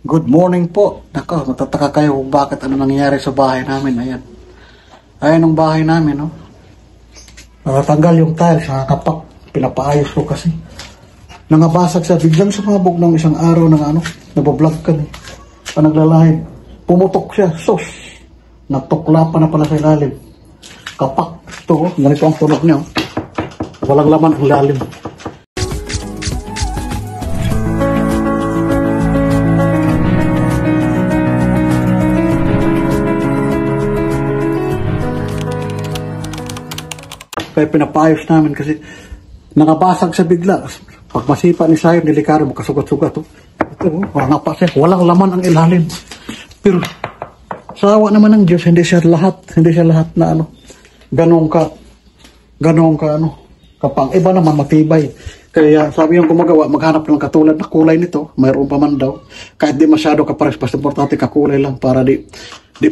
Good morning po. Nako, matataka kayo kung bakit ano nangyayari sa bahay namin. Ayan. Ayan ang bahay namin, no? Nakatanggal yung tiles, nakakapak. Pinapaayos ko kasi. Nangabasag siya. Biglang sumabog ng isang araw ng nabablog ka. Naglalahid. Pumutok siya. Sus! Natukla pa na pala sa ilalim. Kapak. Ito, ganito ang tunog niya. Walang laman ang lalim. Kaya pinapayos namin kasi nakabasag sa bigla. Pag masipa ni Sayon, delikado, makasugat-sugat. Ito, wala pa siya. Walang laman ang ilalim. Pero, sa awa naman ng Diyos, hindi siya lahat na ganong ka kapang. Iba naman, matibay. Kaya sabi yung gumagawa, maghanap ng katulad na kulay nito. Mayroon pa man daw. Kahit di masyado kapares, basta importante kakulay lang para di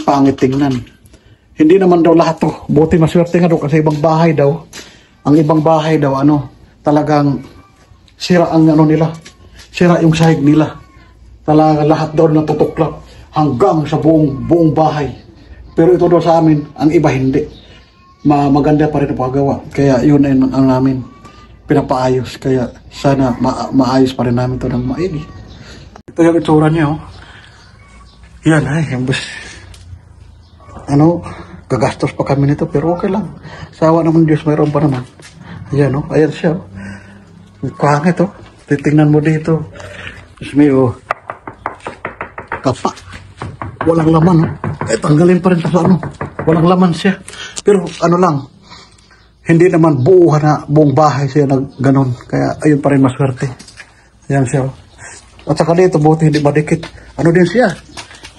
pangit tingnan. Hindi naman daw lahat to. Buti maswerte nga daw kasi ibang bahay daw. Ang ibang bahay daw, talagang sira ang nila. Sira yung sahig nila. Talaga lahat daw natutuklap hanggang sa buong bahay. Pero ito daw sa amin, ang iba hindi. Maganda pa rin ang paggawa. Kaya yun ay ang namin pinapaayos. Kaya sana maayos pa rin namin ito ng maigi. Ito yung itsura niya, oh. Yan, gagastos pa kami nito, pero okay lang. Sawa naman Diyos, mayroon pa naman. Ayan, ayan siya, Pangit, titingnan mo dito. Diyos mo, kapak. Walang laman, tanggalin pa rin sa walang laman siya. Pero lang, hindi naman buong bahay siya na ganon. Kaya ayun pa rin maswerte. Ayan siya, At saka dito, buti hindi madikit. Din siya?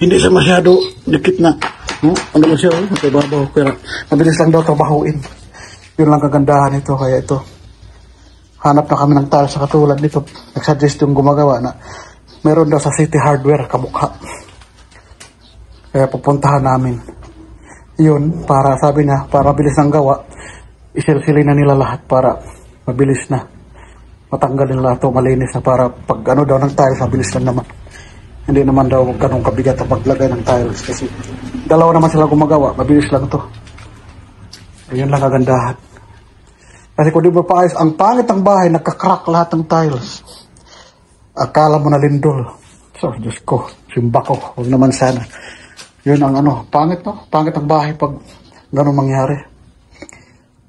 Hindi siya masyado dikit na. Ano lang siya, babaw. Pero mabilis lang daw trabahuin. Yun lang kagandahan ito. Kaya ito, hanap na kami ng tiles sa katulad nito. Nagsuggest yung gumagawa na meron daw sa City Hardware kamukha. Kaya pupuntahan namin. Yun, para sabi niya, para mabilis ng gawa, isilsilin na nila lahat para mabilis na. Matanggalin lahat ito, malinis na para pag daw ng tiles, mabilis lang naman. Hindi naman daw ganun kabigat ang paglagay ng tiles kasi dalawa naman sila gumagawa, mabilis lang to. Ayun lang kagandahan. Kasi kung di ba paayos, ang pangit ng bahay, nagkakrak lahat ng tiles. Akala mo na lindol. So, Diyos ko, simba ko, huwag naman sana. Yun ang pangit Pangit ang bahay pag ganun mangyari.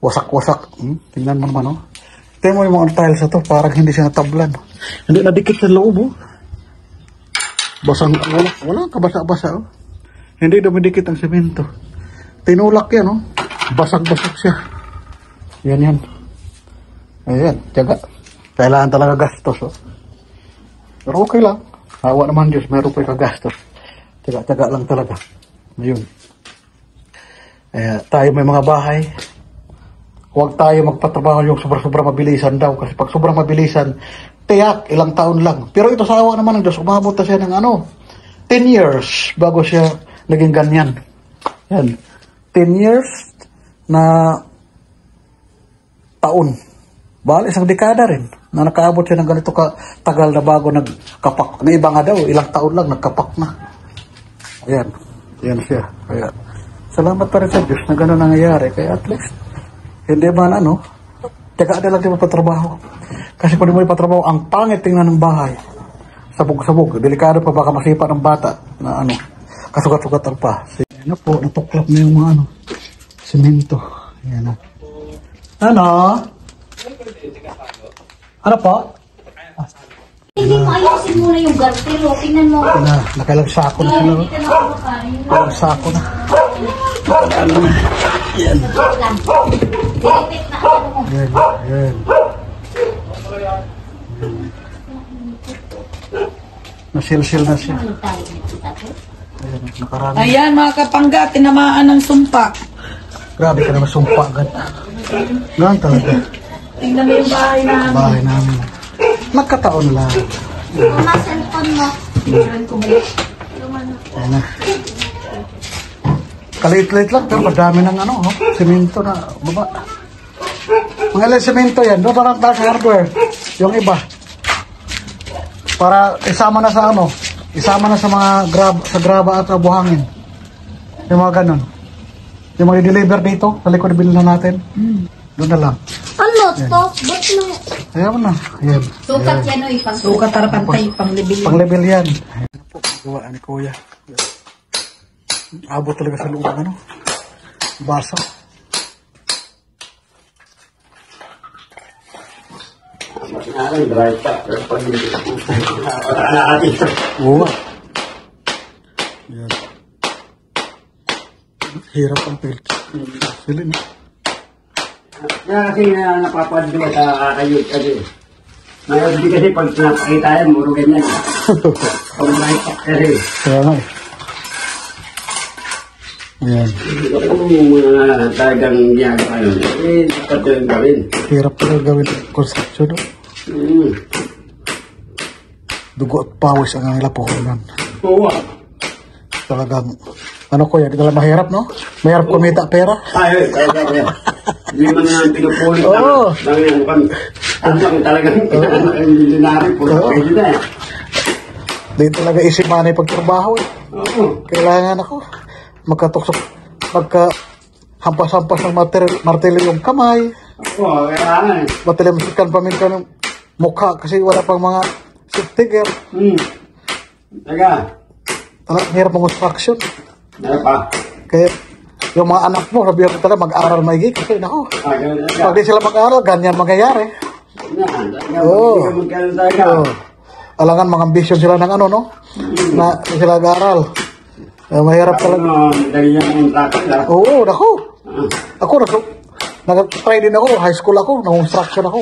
Wasak-wasak. Tingnan mo naman, Tingnan mo yung mga tiles na to, parang hindi siya natablan. Hindi nadikit sa loob, Basang, wala kabasa-basa, Hindi dumidikit ang semento. Tinulak yan, Basag-basag siya. Yan. Ayan, tiyaga. Kailangan talaga gastos, Pero okay lang. Hawa naman Diyos, mayroon pa kagastos. Tiyaga lang talaga. Ayun. Tayo may mga bahay. Huwag tayo magpatrabaho yung sobra-sobra mabilisan daw. Kasi pag sobrang mabilisan, tiyak, ilang taon lang. Pero ito sa awa naman ng Diyos, umabot na siya ng 10 years bago siya naging ganyan. Yan. 10 years na taon. Bali, isang dekada rin na nakaabot siya ng ganito tagal na bago nagkapak. Na iba nga daw, ilang taon lang, nagkapak na. Ayan. Yan siya. Kaya, salamat pa rin sa Diyos na gano'n nangyayari. Kaya at least, hindi man tiyaga na lang di mapatrabaho. Kasi kung di mo ipatrabaho, ang pangit tingnan ng bahay. Sabog-sabog. Delikado pa baka masipa ng bata na kasugat-sugatan pa. Po, natuklap na yung mga semento. Ayan Ano po? Hindi mo ayusin muna yung gartero. Tingnan mo. Nakalang sako na sila. Nakalang sako na. Yan. Yan. Nasilsil na siya. Ayan mga kapangga, tinamaan ng sumpa. Grabe ka naman sumpa agad. Ganun talaga. Tingnan mo yung bahay namin. Bahay namin. Nagkataon lang. Mga cellphone mo. Ayan na. Kalit-lit lang pero madami ng semento na baba. Mga ilang semento yan. Doon parang tayo sa hardware. Yung iba. Para isama na sa Isama na sa mga graba at buhangin. Yung mga ganon. Yung mga i-deliver dito, sa likod bilhin na natin. Doon na lang. Ano to? Ba't na? Ayaw na. Ayan. Sukat yan o ipang. Sukat tarapantay, pang-libil. Pang-level yan. Ayan po, gawa ni Kuya. Abot talaga sa loob ng ano. Baso. Oo. Ayan. Hirap ang silin. Kaya kasi napapad ko sa kayot kasi. Ngayon di kasi pag napakita yan, muro ganyan. Pag nakita kasi. Kaya nga eh. Ayan. Yung mga talagang ginagawa yun, dapat yung gawin. Hirap talaga gawin ang construction. No? Dugo at pawis ang lapunan. Oo. Talagang, ano ko yan, talagang mahirap, no? Mahirap kumita pera. Ay, kaya. Hindi man na pinupulit Oo. lang yan. Ang talagang milyonary po. Pwede na eh. Di talaga isip manay pagtrabaho eh. Oo. Kailangan ako magkatuksok, hampas-hampas ng martilyo yung kamay, Oo, kailangan eh. matilimsikan paminta ng mukha kasi wala pang mga safety gear. Taga. Talagang hirap ng construction. Ano pa? Kaya yung mga anak mo, sabihan ko talaga mag-aral maigi kasi nako, Ganun pag taga. di sila mag-aral, ganyan mangyayari. Oo. Hindi ka magkaroon taga. Oo. Alangan mga ambisyon sila ng ano, no? Na di sila mag-aral. Mahirap talaga. Ano, dali niya ang takot lang. Oo, nako. Ako, nag-try din ako, high school ako, nag-construction ako.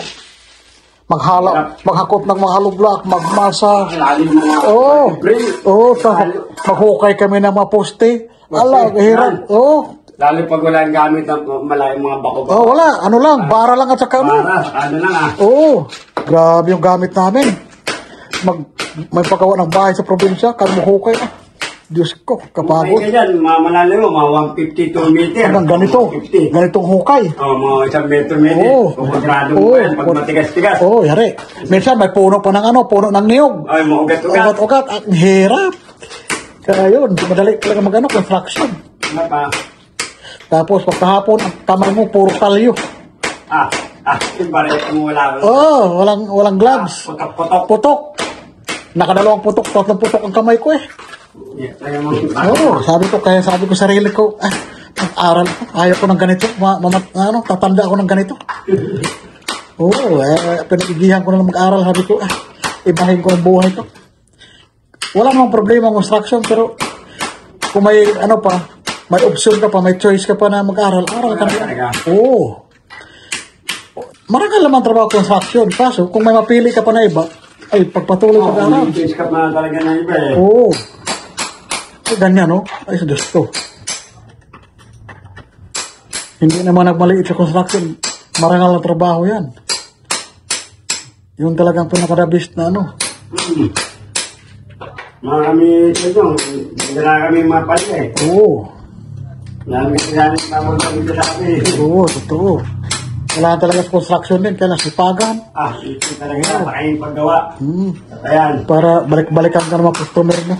Maghakot ng mga hollow block, magmasa. Lalim mga Oo. brain. Oo, maghukay kami ng mga poste. Ala, hirap. Oo. Lalo pag wala yung gamit ng malayong mga bako. Oh, wala. Ano lang, bara lang at saka ano. Ano lang ah. Oo. Grabe yung gamit namin. May paggawa ng bahay sa probinsya, kami hukay na. Diyos ko, kapagod. Kaya dyan, malalim mo, mga 152 meter. Hanggang ganito. 150. Ganitong hukay. Mga 1 metro. Oo. Kumagrado mo yan, pag matigas-tigas. Oo, yari. Minsan may puno pa ng ano, puno ng niyog. Ay, maugat-ugat. Ugat-ugat. Ang hirap. Kaya yun, madali talaga mag-ano, construction. Ano pa? Tapos pagkahapon, ang kamay mo, puro talyo. Yung bareta mo wala. Oo, walang gloves. Putok-putok. Putok. Nakadalawang putok, tatlong putok ang kamay ko eh. Kaya mo, Oo, sabi ko sarili ko, mag-aral ko, ayaw ko ng ganito, tatanda ako ng ganito. Oo, pinagigihan ko na mag-aral, sabi ko, ibahin ko ang buhay ko. Wala namang problema ang construction, pero kung may, may option ka pa, may choice ka pa na mag-aral, aral ka na. Oo. Marangal naman trabaho construction, kaso kung may mapili ka pa na iba, ay pagpatuloy mag-aral. choice ka pa talaga ng iba eh. Oo. Ay, ganyan, no? Ay, sa Diyos ko. Hindi naman nagmaliit sa construction. Marangal na trabaho yan. Yung talagang pinakadabis na ano. Mga kami, wala kami mapalya eh. Oo. Namin tamang kami sa sabi. Oo, totoo. Wala talaga sa construction din. Kaya nasipagan. Ito talaga, makaing paggawa. Ayan. Para balik-balikan ka ng mga customer mo.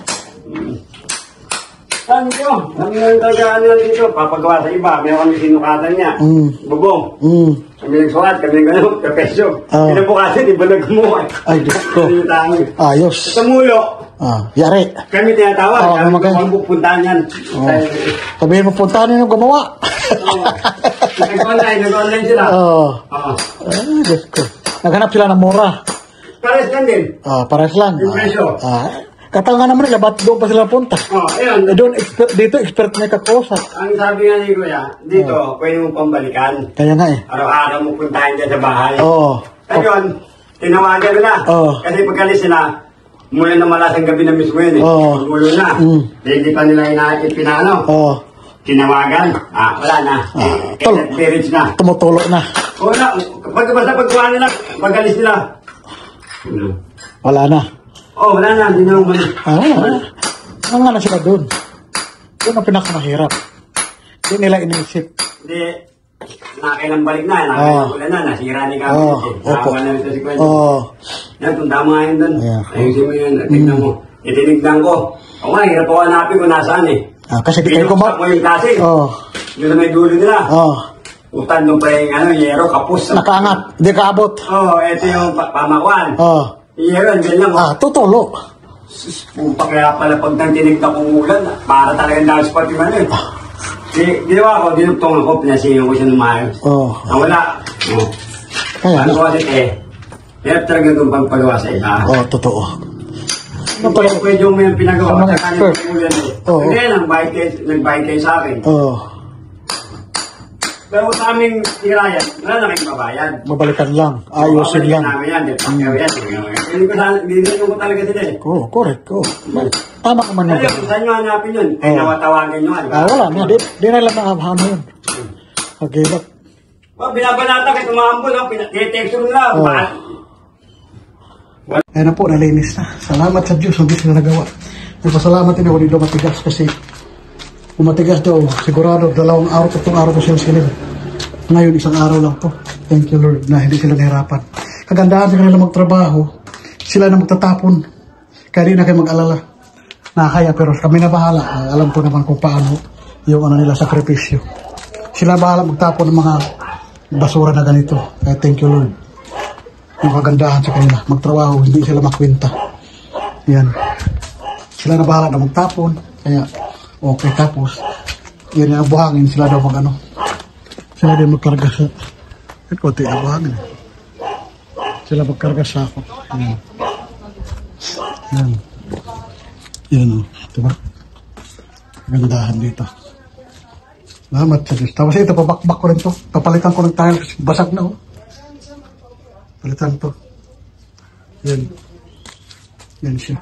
Saan nyo? Ano yung talaga dito? Papagawa sa iba. Meron kami sinukatan niya. Bubong. Kami nagsukat, kami gano'n, kapesyo. Pinabukasin, iba na gumawa. Ay, Diyos ko. Ayos. Sa mulo, Yari. kami tinatawag. Kami maganda. kung pupuntahan yan. Sabihin mo, puntahan nyo gumawa. Nag-online sila. Oo. Ay, Diyos ko. Naghanap sila ng mura. Pares lang din. Pares lang. Yung presyo. Katangan naman nila, ba't doon pa sila punta? Ayun. Doon, dito, expert na kakusap. Ang sabi nga ni Kuya, dito, pwede mo pambalikan. Kaya nga eh. Araw-araw mo puntahan dyan sa bahay. Oo. Ngayon, tinawagan nila. Oo. Kasi pagkalis sila, mula na malasang gabi na mismo yun eh. Oo. Pagmulo na. Hindi pa nila ipinano. Oo. Tinawagan. Wala na. Marriage na. Tumutulo na. Wala. Basta pagkuha nila, pagkalis nila. Wala na. Wala na. Hindi na umano. Wala. Ano nga na sila doon? Doon ang pinakamahirap. Hindi nila iniisip. Hindi. Nakailang balik na. Nakailang na. Nasira ni Kapit. Opo. Nakawa na ito si Kwento. Oo. Yan, kung tama yun doon. Yeah. Ayusin mo yun. Tignan mo. Itinignan ko. O nga, hirap ako hanapin kung nasaan eh. Kasi di kayo Pinuksan ko yung kasi. Oh. Doon na may dulo nila. Oh. Utan nung pa yung yero, kapos. Nakaangat. Hindi kaabot. Ito yung pamakuan. Oh. Yero, andyan lang. Tutulo. Pupa kaya pala pag nantinig na kong ulan, para talagang dahil pati man eh. Ginawa ko, dinugtong ako, pinasiyan ko siya ng maayos. Oh. Wala. Kaya Ano ko kasi hirap talaga itong pagpagawa sa isa. totoo. Pwede yung may pinagawa Sa mga sa kanyang expert. ulan eh. Oo. Hindi, nagbayad kayo sa akin. Oh. Pero sa aming tirayan, wala na kayong babayad. Mabalikan lang. Ayusin lang. Namin yan, pakyaw yan. Hindi ko talaga sila eh. Correct. Tama ka man Ano yun. yun, saan nyo hanapin yun? Ay, Oo. nawatawagan nyo. Wala na. Di na lang nakahano yun. Okay, look. Binabanata kayo tumambol, titext mo lang. Oo. Ayan na po, nalinis na. Salamat sa Diyos, hindi sila nagawa. Nagpasalamat din ako dito matigas kasi kung matigas daw, sigurado 2 araw, 3 araw po sila sila. Ngayon, 1 araw lang to. Thank you Lord na hindi sila nahirapan. Kagandahan sa kanila magtrabaho, sila na magtatapon. Kaya di na kayo mag-alala. Nakakaya, pero kami na bahala. Alam ko naman kung paano yung nila sakripisyo. Sila bahala magtapon ng mga basura na ganito. Kaya thank you Lord. Yung kagandahan sa kanila, magtrabaho, hindi sila makwenta. Yan. Sila na bahala na magtapon. Kaya, okay, tapos, yan yung buhangin, sila daw mag ano. Sila din magkarga sa, konti ang buhangin. Sila magkarga sa ako. Yan. Yan. Yan o, diba? Kagandahan dito. Salamat sa Diyos. Tapos ito, pabakbak ko rin to. Papalitan ko ng tile kasi basag na oh. Palitan to. Yan. Yan siya.